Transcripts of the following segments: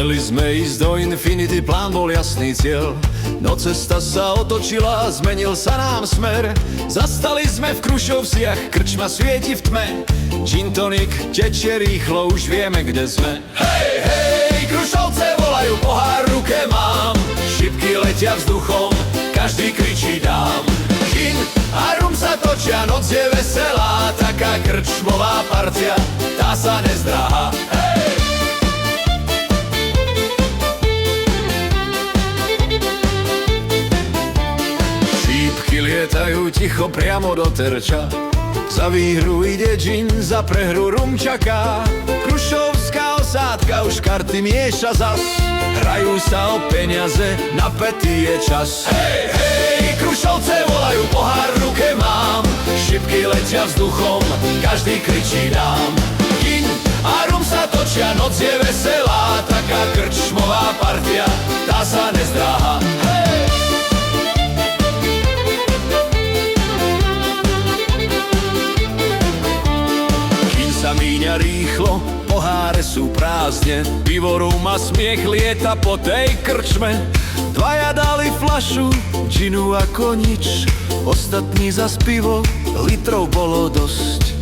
Chceli sme ísť do Infinity, plán bol jasný cieľ. No cesta sa otočila, zmenil sa nám smer. Zastali sme v Krušovciach, krčma svieti v tme. Gin tonic tečie rýchlo, už vieme, kde sme. Hej, hej, Krušovce volajú, pohár v ruke mám. Šipky letia vzduchom, každý kričí dám. Gin a rum sa točia, noc je veselá. Taká krčmová partia, tá sa nezdráha. Hej! Lietajú ticho priamo do terča. Za výhru ide gin, za prehru rum čaká. Krušovská osádka už karty mieša zas. Hrajú sa o peniaze, napätý je čas. Hej, hej, Krušovce volajú, pohár v ruke mám. Šipky letia vzduchom, každý kričí dám. Gin a rum sa točia, noc je veselá. Taká krčmová partia, tá sa nezdráha. Hej! Míňa rýchlo, poháre sú prázdne. Pivo, rum a smiech lieta po tej krčme. Dvaja dali fľašu, ginu ako nič. Ostatní zas pivo, litrov bolo dosť.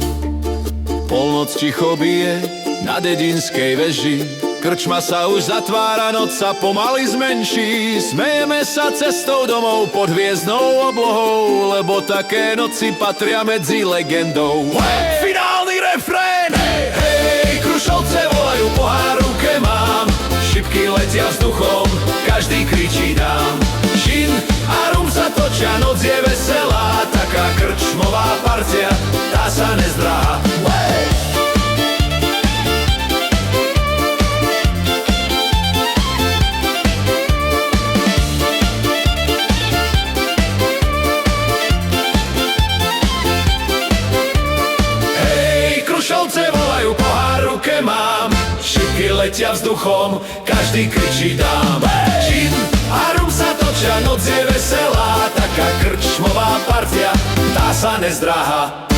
Polnoc ticho bije na dedinskej veži. Krčma sa už zatvára, noc sa pomaly zmenší. Smejeme sa cestou domov pod hviezdnou oblohou, lebo také noci patria medzi legendou. Hey! Finálny refrén! Hej, hej, Krušovce volajú, pohár v ruke mám. Šipky letia vzduchom, každý kričí dám. Gin a rum sa točia, noc je veselá. Taká krčmová partia, tá sa nezdráha. Hey! Krušovce volajú, pohár v ruke mám. Šipky letia vzduchom, každý kričí dám. Gin a rum sa točia, noc je veselá. Taká krčmová partia, tá sa nezdráha.